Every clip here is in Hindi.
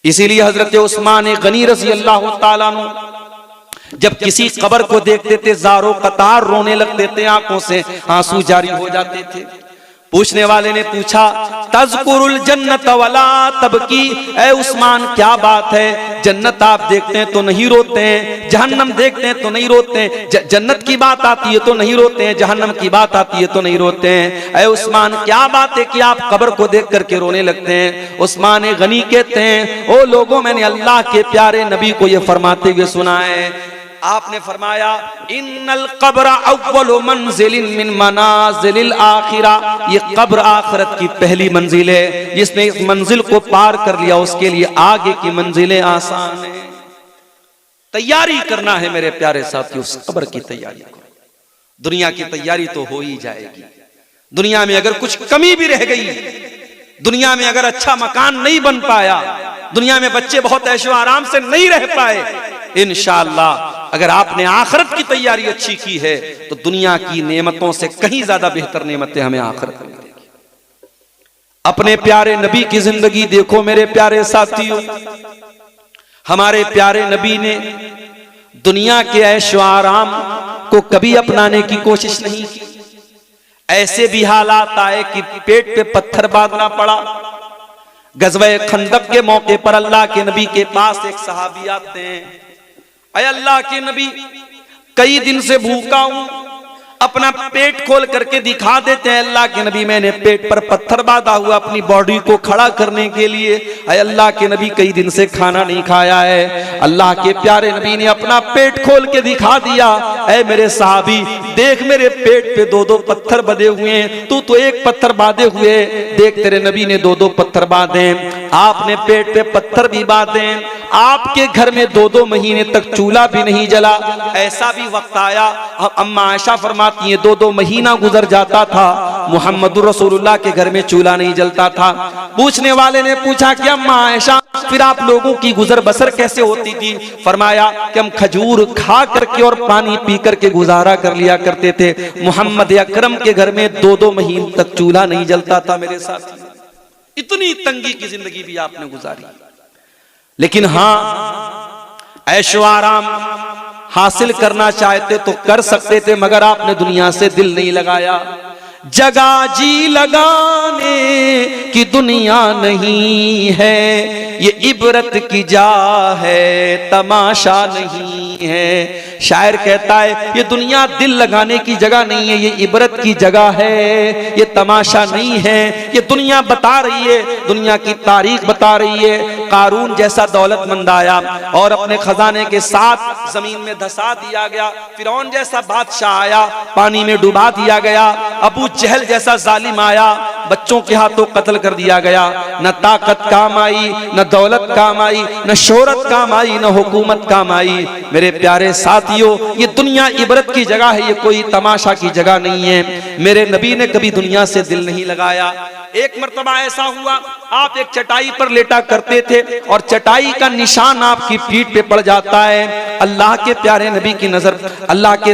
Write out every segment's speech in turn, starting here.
इसीलिए हजरत उस्मान गनी रज़ी अल्लाह ताला अन्हु जब किसी कब्र को देखते थे ज़ारो कतार रोने लगते थे, आंखों से आंसू जारी हो जाते थे। पूछने वाले ने पूछा, तज़कुरुल जन्नत वला तबकी, ऐ उस्मान क्या बात है, जन्नत आप देखते हैं तो नहीं रोते हैं, जहन्नम देखते हैं तो नहीं रोते हैं, जन्नत की बात आती है तो नहीं रोते हैं, जहन्नम की बात आती है तो नहीं रोते हैं। ऐ उस्मान क्या बात है कि आप कब्र को देख करके रोने लगते हैं। उस्मान गनी कहते हैं, ओ लोगों, मैंने अल्लाह के प्यारे नबी को ये फरमाते हुए सुना है। आपने फरमाया, इन्नल कब्र अव्वलु मंजिलिन मिन मनाजिलिल आखिरा, ये कब्र आखिरत की पहली मंजिल है। जिसने इस मंजिल को पार कर लिया उसके लिए आगे की मंजिलें आसान है। तैयारी करना है मेरे प्यारे साथियों, उस कब्र की तैयारी को। दुनिया की तैयारी तो हो ही जाएगी। दुनिया में अगर कुछ कमी भी रह गई, दुनिया में अगर अच्छा मकान नहीं बन पाया, दुनिया में बच्चे बहुत ऐशो आराम से नहीं रह पाए, इंशाअल्लाह अगर आपने आखिरत की तैयारी अच्छी की है तो दुनिया की नेमतों से कहीं ज्यादा बेहतर नेमतें हमें आखिरत में मिलेंगी। अपने प्यारे नबी की जिंदगी देखो मेरे प्यारे साथियों। हमारे प्यारे नबी ने दुनिया के ऐशो आराम को कभी अपनाने की कोशिश नहीं की। ऐसे भी हालात आए कि पेट पे पत्थर बांधना पड़ा। गज़वे खंदक के मौके पर अल्लाह के नबी के पास एक सहाबी आते हैं, अय अल्लाह के नबी, कई दिन से भूखा हूं, अपना पेट खोल करके दिखा देते हैं। अल्लाह के नबी, मैंने पेट पर पत्थर बांधा हुआ अपनी बॉडी को खड़ा करने के लिए। अय अल्लाह के नबी, कई दिन से खाना नहीं खाया है। अल्लाह के प्यारे नबी ने अपना पेट खोल के दिखा दिया, ऐ मेरे सहाबी, देख मेरे पेट पे दो दो पत्थर बंधे हुए हैं, तू तो एक पत्थर बांधे हुए, देख तेरे नबी ने दो दो पत्थर बांधे, आपने पेट पे पत्थर भी बांधे, आपके घर में 2-2 महीने तक चूल्हा भी नहीं जला। ऐसा भी वक्त आया, अम्मा आयशा फरमाती है, 2-2 महीना गुजर जाता था, मुहम्मदुर रसूलुल्लाह के घर में चूल्हा नहीं जलता था। पूछने वाले ने पूछा कि अम्मा आयशा, फिर आप लोगों की गुजर बसर कैसे होती थी? फरमाया कि हम खजूर खा करके और पानी पी करके गुजारा कर लिया करते थे। मोहम्मद अकरम के घर में 2-2 महीने तक चूल्हा नहीं जलता था। मेरे साथ इतनी तंगी की जिंदगी भी आपने गुजारी, लेकिन हां, ऐशो आराम हासिल करना चाहते तो कर सकते थे, मगर आपने दुनिया से दिल नहीं लगाया। जगा जी लगाने की दुनिया नहीं है, ये इबरत की जा है, तमाशा नहीं है। शायर कहता है, ये दुनिया दिल लगाने की जगह नहीं है, ये इबरत की जगह है, ये तमाशा नहीं है। ये दुनिया बता रही है, दुनिया की तारीख बता रही है। कारून जैसा दौलतमंद आया और अपने खजाने के साथ जमीन में धसा दिया गया। फिरौन जैसा बादशाह आया, पानी में डुबा दिया गया। अबू जहल जैसा जालिम आया, बच्चों के हाथों कत्ल कर दिया गया। न ताकत काम आई, न दौलत काम आई, न शोहरत काम आई, न हुकूमत काम आई। मेरे प्यारे साथियों, ये दुनिया इबरत की जगह है, ये कोई तमाशा की जगह नहीं है। मेरे नबी ने कभी दुनिया से दिल नहीं लगाया। एक मर्तबा ऐसा हुआ, आप एक चटाई पर लेटा करते थे और चटाई का निशान आपकी पीठ पे पड़ जाता है। अल्लाह के प्यारे नबी की नजर, अल्लाह के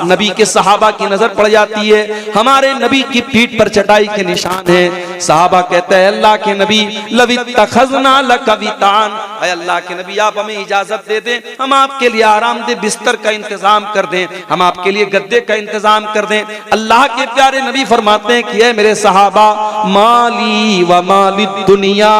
नबी के सहाबा की नजर पड़ जाती है, हमारे नबी की पीठ पर चटाई के निशान है। सहाबा कहते हैं, अल्लाह के नबी, लवित्तखज़ना लकवितान, अल्लाह के नबी आप हमें इजाजत दे दें, हम आपके लिए आरामदेह बिस्तर का इंतजाम कर दें, हम आपके लिए गद्दे का इंतजाम कर दें। अल्लाह के प्यारे नबी फरमाते हैं कि ऐ मेरे सहाबा, माली व माली दुनिया,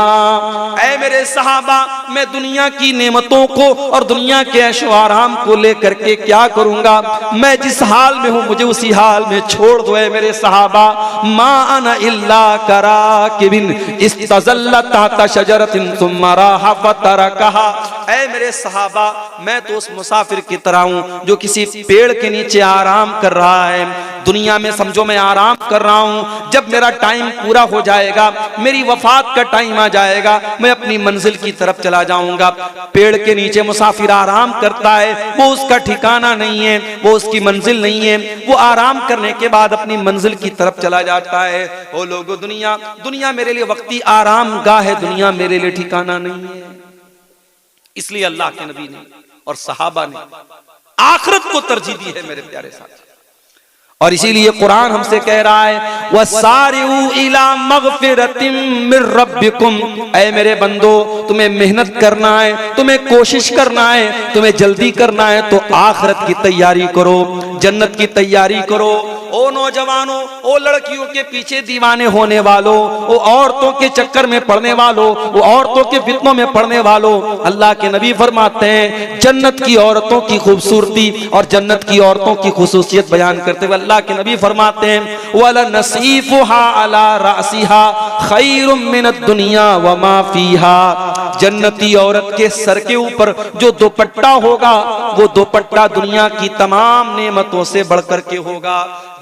ऐ मेरे सहाबा, मैं दुनिया की नेमतों को और दुनिया के ऐशो आराम को लेकर के क्या करूंगा? मैं जिस हाल में हूं मुझे उसी हाल में छोड़ दो। ऐ मेरे सहाबा, मा अना इल्ला कराकिबिन इस्तज़ल्ला तहता शजरतिन सुम्मा राहा फतरकहा, ऐ मेरे सहाबा, मैं तो उस मुसाफिर की तरह हूं जो किसी पेड़ के नीचे आराम कर रहा है। दुनिया में समझो मैं आराम कर रहा हूं, जब मेरा टाइम पूरा हो जाएगा, मेरी वफात का टाइम आ जाएगा, मैं अपनी मंजिल की तरफ चला जाऊंगा। पेड़ के नीचे मुसाफिर आराम करता है, वो उसका ठिकाना नहीं है, वो उसकी मंजिल नहीं है, वो आराम करने के बाद अपनी मंजिल की तरफ चला जाता है। ओ लोगों, दुनिया मेरे लिए वक्ती आराम गाह है, दुनिया मेरे लिए ठिकाना नहीं है। इसलिए अल्लाह के नबी ने और सहाबा ने आखिरत को तरजीह दी है मेरे प्यारे साथ। और इसीलिए कुरान हमसे कह रहा है वसारिउ इला मगफिरतिम मिर रब्बिकुम, ऐ मेरे बंदो तुम्हें मेहनत करना है, तुम्हें कोशिश करना है, तुम्हें जल्दी करना है तो आखिरत की तैयारी करो, जन्नत की तैयारी करो। ओ नौजवानों, ओ लड़कियों के पीछे दीवाने होने वालों, ओ औरतों के चक्कर में पड़ने वालों, वो औरतों के फितनों में पड़ने वालों, अल्लाह के नबी फरमाते हैं जन्नत की औरतों की खूबसूरती और जन्नत की औरतों की खुसूसियत बयान करते हुए अल्लाह के नबी फरमाते हैं वला नसीफुहा अला रासिहा खैरुम मिनद दुनिया व मा फीहा, जन्नती औरत के सर के ऊपर जो दुपट्टा होगा वो दुपट्टा दुनिया की तमाम नेमतों से बढ़कर के होगा।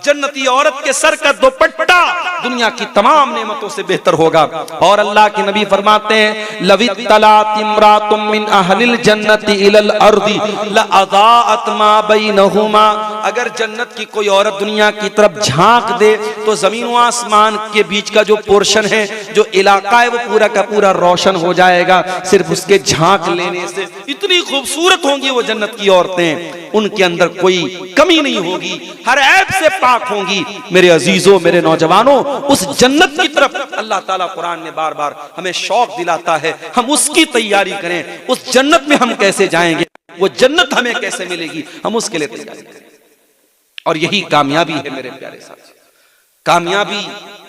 जन्नती औरत के सर का दुपट्टा दुनिया की तमाम नेमतों से बेहतर होगा। और अल्लाह के नबी फरमाते हैं लवित तलात इमरातुम मिन अहलिल जन्नति इलल अर्दी लअज़ाअत मा बैनहुमा, अगर जन्नत की कोई औरत दुनिया की तरफ झांक दे तो जमीन व आसमान के बीच का जो पोर्शन है, जो इलाका है, वो पूरा का पूरा रोशन हो जाएगा सिर्फ उसके झांक लेने से। इतनी खूबसूरत होंगी वो जन्नत की औरतें, उनके अंदर कोई कमी नहीं होगी, हर ऐब से पाक होंगी। मेरे अजीजों, मेरे नौजवानों, उस जन्नत की तरफ अल्लाह ताला कुरान में बार बार हमें शौक दिलाता है, हम उसकी तैयारी करें। उस जन्नत में हम कैसे जाएंगे, वो जन्नत हमें कैसे मिलेगी, हम उसके लिए तैयारी करें। और यही कामयाबी है मेरे प्यारे साथी। कामयाबी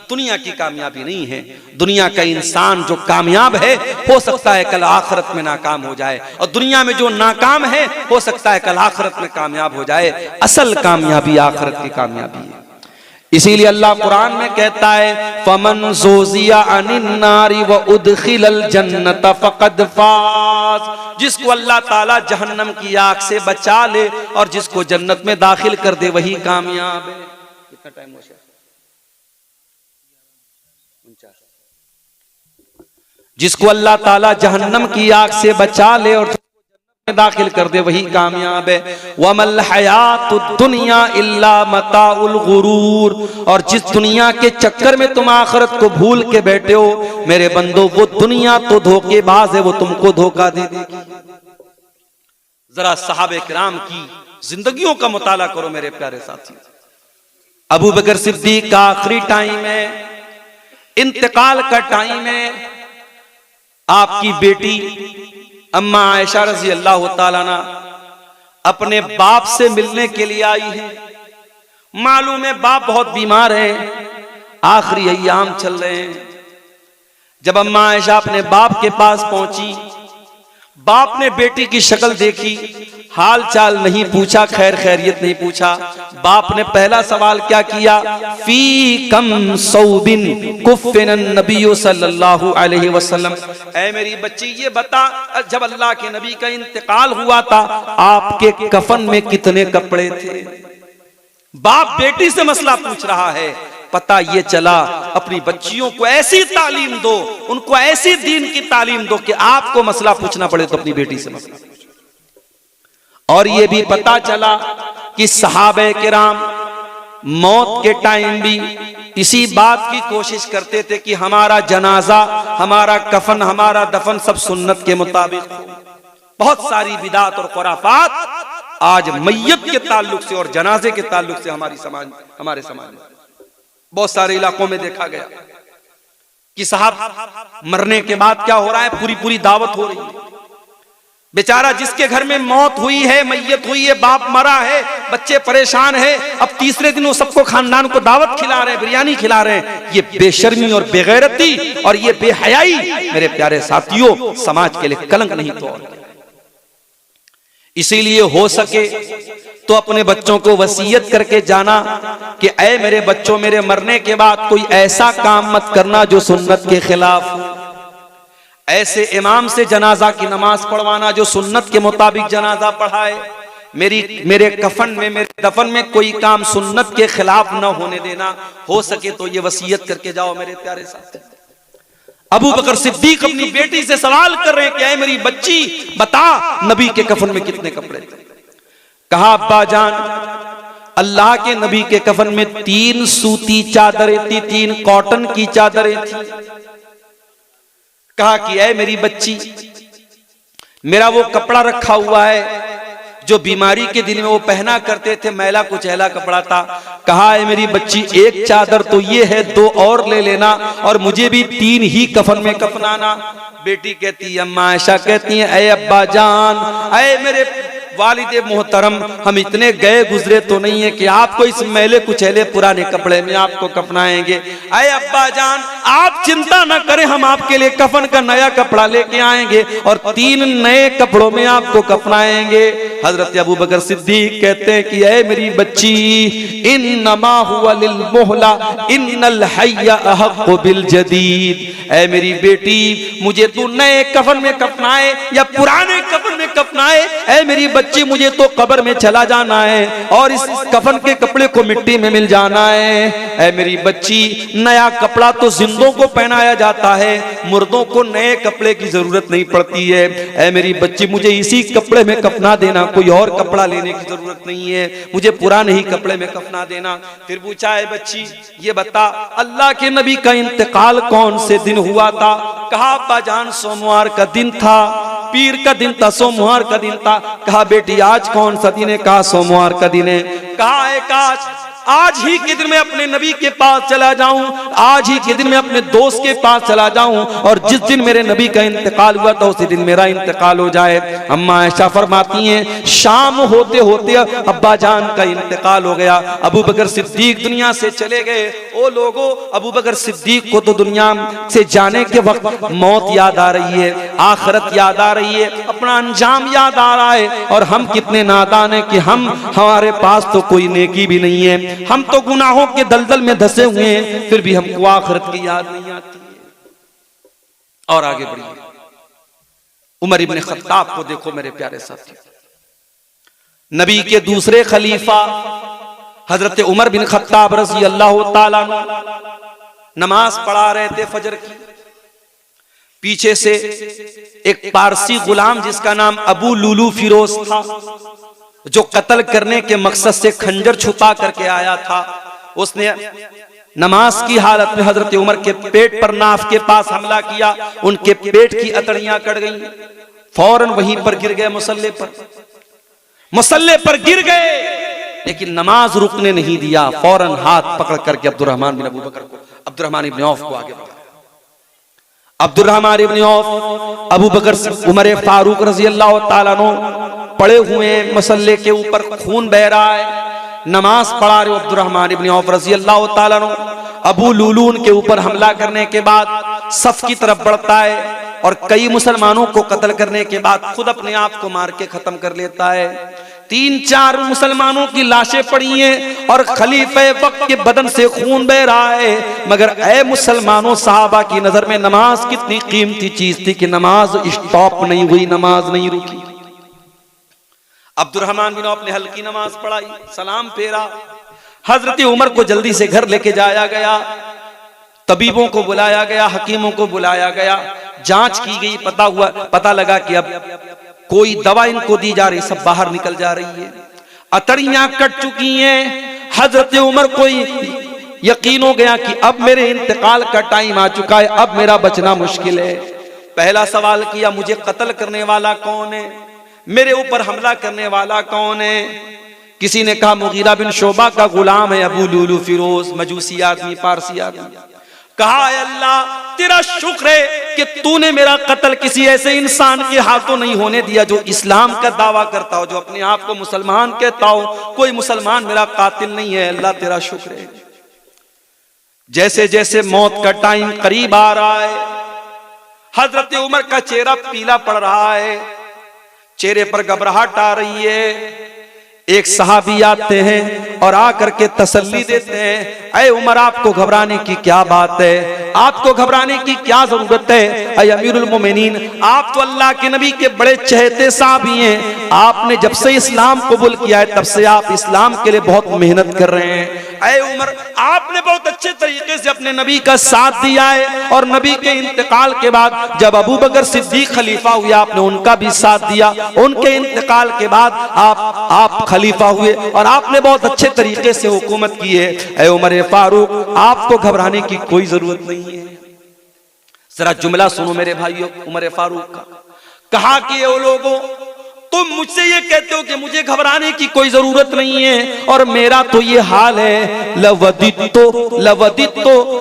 दुनिया की कामयाबी नहीं है। दुनिया का इंसान जो कामयाब है हो सकता है कल आखिरत में नाकाम हो जाए, और दुनिया में जो नाकाम है हो सकता है कल आखिरत में कामयाब हो जाए। असल कामयाबी आखिरत की कामयाबी है। इसीलिए अल्लाह कुरान में कहता है फमन ज़ुज़िया अनिन नारी व उदखिलल जन्नत फ़क़द फ़ाज़, जिसको अल्लाह ताला जहन्नम की आग से बचा ले और जिसको जन्नत में दाखिल कर दे वही कामयाब है। कितना टाइम हो गया? जिसको अल्लाह ताला जहन्नम की आग से बचा ले और में दाखिल कर दे वही कामयाब है। वमल हयातुद दुनिया इल्ला मताउल गुरूर, और जिस दुनिया के चक्कर में तुम आखिरत को भूल के बैठे हो मेरे बंदो, वो दुनिया तो धोखेबाज है, वो तुमको धोखा दे देगी। जरा सहाबे किराम की जिंदगियों का मुताला करो मेरे प्यारे साथी। अबू बकर सिद्दीक का आखिरी टाइम है, इंतकाल का टाइम है। आपकी बेटी अम्मा आयशा रज़ी अल्लाह ताला अन्हा अपने बाप से मिलने के लिए आई है। मालूम है बाप बहुत बीमार है, आखिरी अय्याम चल रहे हैं। जब अम्मा आयशा अपने बाप के पास पहुंची, बाप ने बेटी की शक्ल देखी, हाल चाल नहीं पूछा, खैर खैरियत नहीं पूछा। बाप ने पहला सवाल क्या किया, फी कम सौबिन कुफ़िन नबी सल्लल्लाहु अलैहि वसल्लम, ऐ मेरी बच्ची ये बता जब अल्लाह के नबी का इंतकाल हुआ था आपके कफन में कितने कपड़े थे। बाप बेटी से मसला पूछ रहा है। पता ये चला अपनी बच्चियों को ऐसी तालीम दो, उनको ऐसी दीन की तालीम दो कि आपको मसला पूछना पड़े तो अपनी बेटी से मसला पूछो। और ये भी पता चला कि सहाबे किराम मौत के टाइम भी इसी बात की कोशिश करते थे कि हमारा जनाजा, हमारा कफन, हमारा दफन सब सुन्नत के मुताबिक हो। बहुत सारी बिदात और खुराफात आज मैयत के ताल्लुक से और जनाजे के ताल्लुक से हमारे समाज में बहुत सारे इलाकों में देखा गया कि साहब मरने के बाद क्या हो रहा है, पूरी पूरी दावत हो रही है। बेचारा जिसके घर में मौत हुई है, मैयत हुई है, बाप मरा है, बच्चे परेशान हैं, अब तीसरे दिन वो सबको खानदान को दावत खिला रहे हैं, बिरयानी खिला रहे हैं। ये बेशर्मी और बेगैरती और ये बेहयाई मेरे प्यारे साथियों समाज के लिए कलंक नहीं तो और। इसीलिए हो सके तो अपने बच्चों को वसीयत करके जाना कि ऐ मेरे बच्चों, मेरे मरने के बाद कोई ऐसा काम मत करना जो सुन्नत के खिलाफ हो। ऐसे इमाम से जनाजा की नमाज पढ़वाना जो सुन्नत के मुताबिक जनाजा पढ़ाए। मेरे कफन में, मेरे दफन में कोई काम सुन्नत के खिलाफ न होने देना। हो सके तो ये वसीयत करके जाओ मेरे प्यारे साथी। अबू बकर सिद्दीक अपनी बेटी से सवाल कर रहे हैं कि ऐ मेरी बच्ची बता नबी के कफन में कितने कपड़े थे। कहा अब्बा जान, अल्लाह के नबी के कफन में 3 सूती चादरें थी, 3 कॉटन की चादरें थी। कहा कि ऐ मेरी बच्ची, मेरा वो कपड़ा रखा हुआ है जो बीमारी के दिन में वो पहना करते थे, मैला कुचैला कपड़ा था। कहा है मेरी बच्ची एक चादर तो ये है, 2 और ले लेना और मुझे भी 3 ही कफन में कफनाना। बेटी कहती है, अम्मा आयशा कहती है, अय अब्बा जान, अय मेरे वालिद मोहतरम, हम इतने गए गुजरे तो नहीं है कि आपको इस मैले कुचैले पुराने कपड़े में आपको कफनाएंगे। अय अब्बा जान, आप चिंता न करें, हम आपके लिए कफन का नया कपड़ा लेके आएंगे और 3 नए कपड़ों में आपको कफनाएंगे। हजरत अबू बकर सिद्दीक कहते हैं कि ऐ मेरी बच्ची, इन्नमा हुवा लिल मोहला इन्नल हय्या अहक्कु बिल जदीद। ऐ मेरी बेटी, मुझे तू नए कफन में कफनाए या पुराने कफन में कफनाए, ऐ मेरी बच्ची मुझे तो कब्र में चला जाना है और इस कफन के कपड़े को मिट्टी में मिल जाना है। ऐ मेरी बच्ची, नया कपड़ा तो जिंदों को पहनाया जाता है, मुर्दों को नए कपड़े की जरूरत नहीं पड़ती है। ऐ मेरी बच्ची, मुझे इसी कपड़े में कफना देना, कोई और कपड़ा लेने की जरूरत नहीं है, मुझे पुराने ही कपड़े में कफना देना। फिर पूछा, है बच्ची ये बता, अल्लाह के नबी का इंतकाल कौन से दिन हुआ था? कहा अब्बा जान, सोमवार का दिन था, पीर का दिन था, सोमवार का दिन था। कहा बेटी आज कौन सा दिन है? कहा सोमवार का दिन है। कहा है काश आज ही के दिन मैं अपने नबी के पास चला जाऊं, आज ही के दिन मैं अपने दोस्त के पास चला जाऊं और जिस दिन मेरे नबी का इंतकाल हुआ था उसी दिन मेरा इंतकाल हो जाए। अम्मा आयशा फरमाती हैं, शाम होते होते अब्बा जान का इंतकाल हो गया, अबू बकर सिद्दीक दुनिया से चले गए। ओ लोगों, अबू बकर सिद्दीक को तो दुनिया से जाने के वक्त मौत याद आ रही है, आखिरत याद आ रही है, अपना अंजाम याद आ रहा है और हम कितने नादान हैं कि हमारे पास तो कोई नेकी भी नहीं है, हम तो गुनाहों के दलदल में धंसे हुए हैं, फिर भी हमको आखिरत की याद नहीं आती है। और आगे बढ़िए, उमर इब्ने खत्ताब को देखो मेरे प्यारे साथी, नबी के दूसरे खलीफा हजरत उमर बिन खत्ताब रज़ी अल्लाह ताला नमाज पढ़ा रहे थे फजर की। पीछे से एक पारसी गुलाम जिसका नाम अबू लुलू फिरोज था, जो कत्ल करने के मकसद से खंजर छुपा करके आया था, उसने नमाज की हालत में हजरत उमर के पेट पर नाफ के पास हमला किया। उनके पेट की अतड़ियां कट गईं, फौरन वहीं पर गिर गए, मुसल्ले पर गिर गए, लेकिन नमाज रुकने नहीं दिया। फौरन हाथ पकड़ करके अब्दुर्रहमान बिन अबू बकर को, अब्दुर्रहमान इब्न औफ को आगे बढ़ाया। अब्दुर्रहमान इब्न औफ, अबू बकर उमर फारूक रज़ी अल्लाह ताला अन्हु पड़े हुए मसल्ले के ऊपर, खून बह रहा है, नमाज पढ़ा रहे अब्दुर्रहमान इब्न औफ रज़ी अल्लाह ताला अन्हु। अबू लुलून के ऊपर हमला करने के बाद सफ की तरफ बढ़ता है और कई मुसलमानों को कत्ल करने के बाद खुद अपने आप को मार के खत्म कर लेता है। 3-4 मुसलमानों की लाशें पड़ी हैं और खलीफे वक्त के बदन से खून बह रहा है। मगर ऐ मुसलमानों, सहाबा की नजर में नमाज कितनी कीमती चीज थी कि नमाज स्टॉप नहीं हुई, नमाज नहीं रुकी। अब्दुर्रहमान बिन औफ ने हल्की नमाज पढ़ाई, सलाम फेरा, हजरत उमर को जल्दी से घर लेके जाया गया, तबीबों को बुलाया गया, हकीमों को बुलाया गया, जांच की गई, पता लगा कि अब कोई दवा इनको दी जा रही, सब बाहर निकल जा रही है, अतड़ियां कट चुकी हैं। हजरत उमर को यकीन हो गया कि अब मेरे इंतकाल का टाइम आ चुका है, अब मेरा बचना मुश्किल है। पहला सवाल किया, मुझे कत्ल करने वाला कौन है, मेरे ऊपर हमला करने वाला कौन है? किसी ने कहा मुगीरा बिन शोबा का गुलाम है अबू लुलू फिरोज, मजूसी आदमी, पारसी आदमी। कहा अल्लाह तेरा शुक्र है कि तूने मेरा कत्ल किसी ऐसे इंसान के हाथों नहीं होने दिया जो इस्लाम का दावा करता हो, जो अपने आप को मुसलमान कहता हो, कोई मुसलमान मेरा कातिल नहीं है, अल्लाह तेरा शुक्र है। जैसे जैसे मौत का टाइम करीब आ रहा है, हजरत उमर का चेहरा पीला पड़ रहा है, चेहरे पर घबराहट आ रही है। एक सहाबी आते हैं और आकर के तसल्ली देते हैं, ऐ उमर आपको घबराने की क्या बात है, आपको घबराने की क्या जरूरत है, ऐ अमीरुल मोमिनीन आप तो अल्लाह के नबी के बड़े चहेते साहबी हैं, आपने जब से इस्लाम कबूल किया है तब से आप इस्लाम के लिए बहुत मेहनत कर रहे हैं। ऐ उमर आपने बहुत अच्छे तरीके से अपने नबी का साथ दिया है और नबी के इंतकाल के बाद जब अबू बकर सिद्दीक खलीफा हुए आपने उनका भी साथ दिया, उनके इंतकाल के बाद आप खलीफा हुए और आपने बहुत अच्छे तरीके से हुकूमत की है। ऐ उमर फारूक आपको घबराने की कोई जरूरत नहीं है। जरा जुमला सुनो मेरे भाइयों उमर फारूक का, कहा कि ये लोगों तुम मुझसे ये कहते हो कि मुझे घबराने की कोई जरूरत नहीं है, और मेरा तो ये हाल है। लवदित्तो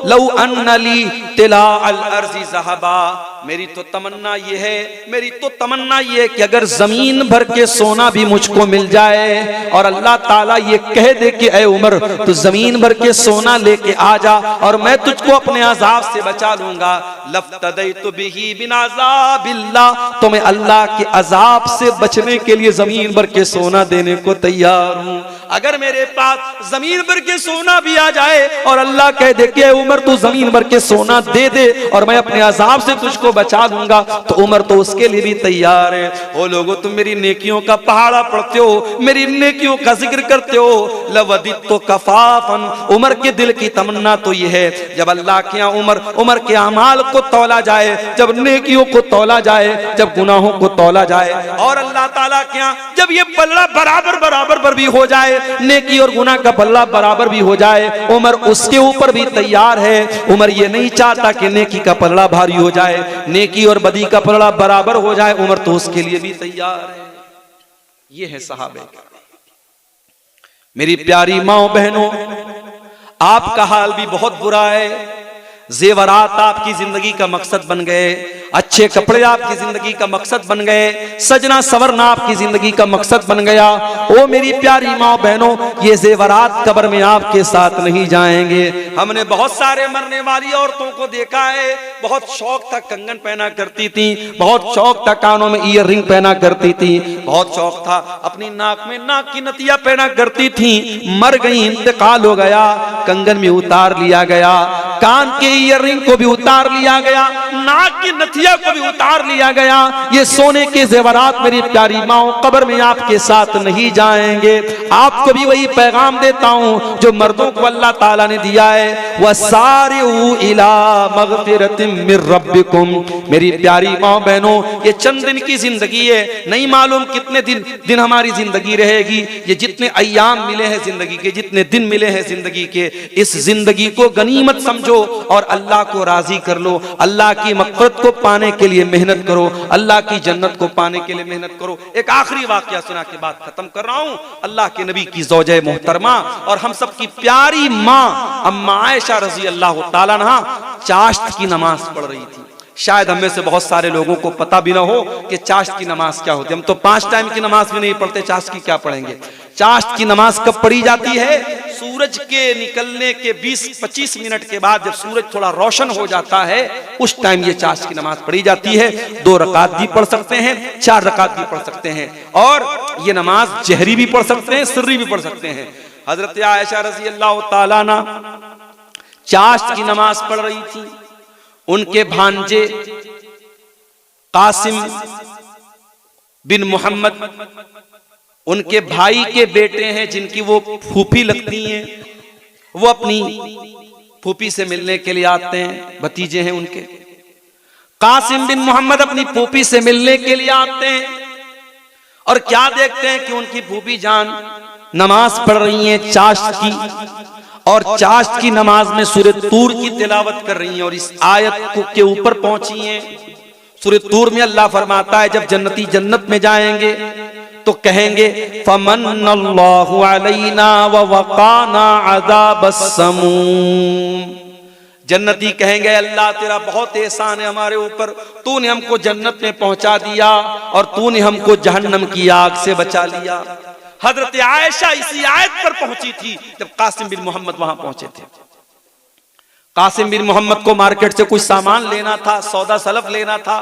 लव अन्नली तिला अल अर्ज़ि ज़हबा, मेरी तो तमन्ना ये है, मेरी तो तमन्ना ये है कि अगर जमीन भर के सोना भी मुझको मिल जाए और अल्लाह ताला ये कह दे कि ऐ उमर तू जमीन भर के सोना लेके आ जा और मैं तुझको अपने अजाब से बचा लूंगा, लफ्तदैतु बिही बिन अज़ाबिल्लाह, तो मैं अल्लाह के अजाब से बचने के लिए जमीन भर के सोना देने को तैयार हूं। अगर मेरे पास जमीन भर के सोना भी आ जाए और अल्लाह कह दे कि उमर तू जमीन भर के सोना दे दे और मैं अपने अजाब से तुझको बचा लूंगा, तो उमर तो उसके लिए भी तैयार है। ओ लोगो, तुम मेरी नेकियों का पहाड़ा पढ़ते हो, मेरी नेकियों का जिक्र करते हो। लवदित्तो कफाफन, उमर के दिल की तमन्ना तो ये है जब अल्लाह के यहाँ उमर के अमाल को तौला जाए, जब नेकियों को तौला जाए, जब गुनाहों को तौला जाए, और अल्लाह ताला के यहाँ जब ये पल्ला बराबर पर भी हो जाए, नेकी और गुनाह का पल्ला बराबर भी हो जाए, उमर उसके ऊपर भी तैयार है। उमर ये नहीं चाहता कि नेकी का पल्ला भारी हो जाए, नेकी और बदी का पल्ला बराबर हो जाए, उमर तो उसके लिए भी तैयार है। ये है सहाबे। मेरी प्यारी माओ बहनों, आपका हाल भी बहुत बुरा है। जेवरात आपकी जिंदगी का मकसद बन गए, अच्छे कपड़े आपकी जिंदगी का मकसद बन गए, सजना सवरना आपकी जिंदगी का मकसद बन गया। ओ मेरी प्यारी माँ बहनों, ये जेवरात कब्र में आपके साथ नहीं जाएंगे। हमने बहुत सारे मरने वाली औरतों को देखा है, बहुत शौक था कंगन पहना करती थी, बहुत शौक था कानों में ईयर रिंग पहना करती थी, बहुत शौक था अपनी नाक में नाक की नथिया पहना करती थी, मर गई, इंतकाल हो गया, कंगन भी उतार लिया गया, कान के ईयर रिंग को भी उतार लिया गया, नाक की नथिया को भी उतार लिया गया। ये सोने के जेवरात मेरी प्यारी माओ कब्र में आपके साथ नहीं जाएंगे। आपको भी वही पैगाम देता हूं जो मर्दों को अल्लाह ताला ने दिया है, वसारिउ इला मगफिरतिम मिर रब्बिकुम। मेरी प्यारी माओ बहनों, ये चंद दिन की जिंदगी है, नहीं मालूम कितने दिन हमारी जिंदगी रहेगी। ये जितने अय्याम मिले हैं जिंदगी के, जितने दिन मिले हैं जिंदगी के, इस जिंदगी को गनीमत समझो और अल्लाह को राजी कर लो। अल्लाह की मग़फ़िरत को पाने के लिए मेहनत करो, अल्लाह की जन्नत को पाने के लिए मेहनत करो। एक आखिरी वाकया सुना के बाद खत्म कर रहा हूं। अल्लाह के नबी की ज़ौजे मोहतरमा और हम सब की प्यारी माँ अम्मा आयशा रज़ी अल्लाह ताला अन्हा चाश्त की नमाज पढ़ रही थी। शायद हमें से बहुत सारे लोगों को पता भी ना हो कि चाश्त की नमाज क्या होती है। हम तो 5 टाइम की नमाज भी नहीं पढ़ते, चाश्त की क्या पढ़ेंगे। चाश्त की नमाज कब पढ़ी जाती है? सूरज के निकलने के 20-25 मिनट के बाद, जब सूरज थोड़ा रोशन हो जाता है, उस टाइम ये चाश्त की नमाज पढ़ी जाती है। 2 रकात भी पढ़ सकते हैं, 4 रकात भी पढ़ सकते हैं, और ये नमाज जहरी भी पढ़ सकते हैं, सिर्री भी पढ़ सकते हैं। हजरत आयशा रज़ी अल्लाह ताला अन्हा चाश्त की नमाज पढ़ रही थी। उनके भांजे कासिम बिन मोहम्मद, उनके भाई के बेटे हैं जिनकी वो फूफी लगती हैं, वो अपनी फूफी से मिलने के लिए आते हैं, भतीजे हैं उनके। कासिम बिन मोहम्मद अपनी फूफी से मिलने के लिए आते हैं और क्या देखते हैं कि उनकी फूफी जान नमाज पढ़ रही हैं चाश्त की, और चाश्त की नमाज में सूरह तूर की तिलावत कर रही हैं, और इस आयत के ऊपर पहुंची हैं। सूरह तूर में अल्लाह फरमाता है, जब जन्नती जन्नत में जाएंगे तो कहेंगे फमन्नल्लाहु अलैना व वक़ाना अज़ाबस समूम। जन्नती कहेंगे अल्लाह तेरा बहुत एहसान है हमारे ऊपर, तूने हमको जन्नत में पहुंचा दिया और तूने हमको जहन्नम की आग से बचा लिया। हजरत आयशा इसी आयत पर पहुंची थी जब कासिम बिन मोहम्मद वहां पहुंचे थे। कासिम बिन मोहम्मद को मार्केट से कुछ सामान लेना था, सौदा सलफ लेना था।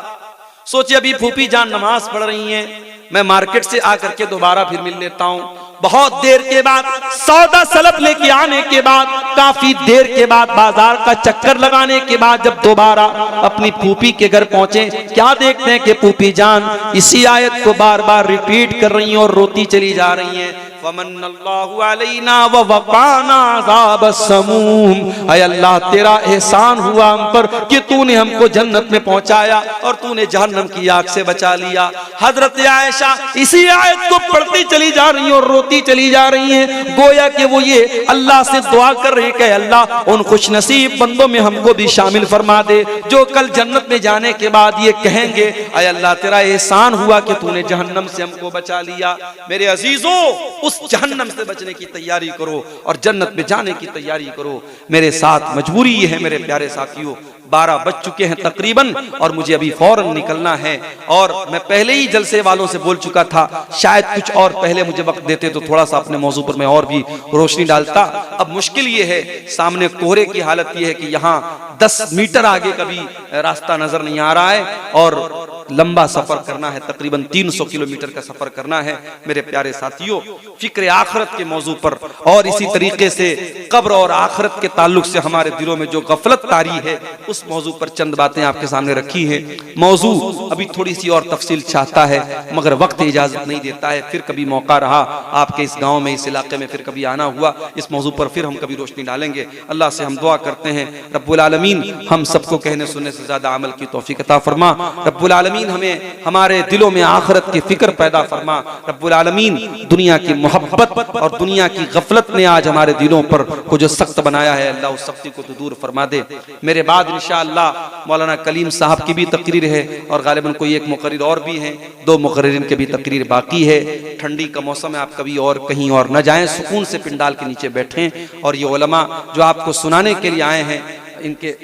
सोचे अभी फूफी जान नमाज पढ़ रही हैं, मैं मार्केट से आकर के दोबारा फिर मिल लेता हूं। बहुत देर के बाद, सौदा सलफ लेके आने के बाद, काफी देर के बाद, बाजार का चक्कर लगाने के बाद जब दोबारा अपनी फूफी के घर पहुंचे, क्या देखते हैं कि फूफी जान इसी आयत को बार बार रिपीट कर रही हैं और रोती चली जा रही हैं, फमन्नल्लाहु अलैना व वक़ाना अज़ाबस समूम। ऐ अल्लाह तेरा एहसान हुआ हम पर कि तूने हमको जन्नत में पहुंचाया और तूने जहन्नम की आग से बचा लिया। हजरत आयशा इसी आयत को पढ़ती चली जा रही हैं और रोती चली जा रही हैं, गोया कि वो ये अल्लाह से दुआ कर रहे रहे कि अल्लाह उन खुशनसीब बंदों में हमको भी शामिल फरमा दे जो कल जन्नत में जाने के बाद ये कहेंगे, अय अल्लाह तेरा एहसान हुआ कि तूने जहन्नम से हमको बचा लिया। मेरे अजीजों, उस जहन्नम से बचने की तैयारी करो और जन्नत में जाने की तैयारी करो। मेरे साथ मजबूरी ये है मेरे प्यारे साथियों, 12 बज चुके हैं तकरीबन और मुझे अभी फौरन निकलना है। और मैं पहले ही जलसे वालों से बोल चुका था, शायद कुछ और पहले मुझे वक्त देते तो थोड़ा सा अपने मौजू पर मैं और भी रोशनी डालता। अब मुश्किल ये है, सामने कोहरे की हालत ये है कि यहाँ 10 मीटर आगे कभी रास्ता नजर नहीं आ रहा है और लंबा सफर करना है, तकरीबन 300 किलोमीटर का सफर करना है। मेरे प्यारे साथियों, फिक्र आखिरत के मौजू पर और इसी तरीके से कब्र और आखिरत के ताल्लुक से हमारे दिलों में जो गफलत तारी है, उस मौजू पर चंद बातें आपके सामने रखी हैं। मौजू अभी थोड़ी सी और तफसील चाहता है मगर वक्त इजाजत नहीं देता है। फिर कभी मौका रहा आपके इस गांव में, इस इलाके में, फिर कभी आना हुआ इस मौजू पर फिर हम कभी रोशनी डालेंगे। अल्लाह से हम दुआ करते हैं, रब्बुल आलमीन हम सबको कहने सुनने से ज्यादा अमल की तौफीक अता फरमा। रब्बुल आलमीन हमें हमारे दिलों में आखिरत की फिक्र पैदा फरमा। रब्बुल आलमीन दुनिया की मोहब्बत और दुनिया की गफलत ने आज हमारे दिलों पर को जो सख्त बनाया है, अल्लाह उस सख्ती को तो दूर फरमा दे। मेरे बाद इंशाअल्लाह मौलाना कलीम साहब की भी तकरीर है और गालिबन कोई एक मुकर्रिर और भी हैं, 2 मुकर्रिरीन के भी तकरीर बाकी है। ठंडी का मौसम है, आप कभी और कहीं और न जाएं, सुकून से पिंडाल के नीचे बैठें। और ये उलमा जो आपको सुनाने के लिए आए हैं, इनके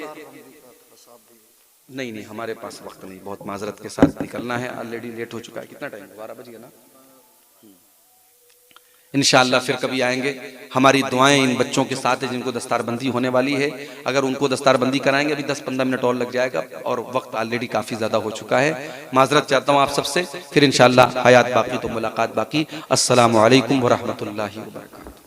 नहीं हमारे पास वक्त नहीं, बहुत माजरत के साथ निकलना है, ऑलरेडी लेट हो चुका है। कितना टाइम? 12 बज गया ना। इंशाअल्लाह फिर कभी आएंगे। हमारी दुआएं इन बच्चों के साथ है जिनको दस्तारबंदी होने वाली है। अगर उनको दस्तारबंदी कराएंगे अभी 10-15 मिनट और लग जाएगा और वक्त ऑलरेडी काफ़ी ज़्यादा हो चुका है। माजरत चाहता हूँ आप सबसे। फिर इंशाअल्लाह हयात बाकी तो मुलाकात बाकी। अस्सलामु अलैकुम व रहमतुल्लाहि व बरकातहू।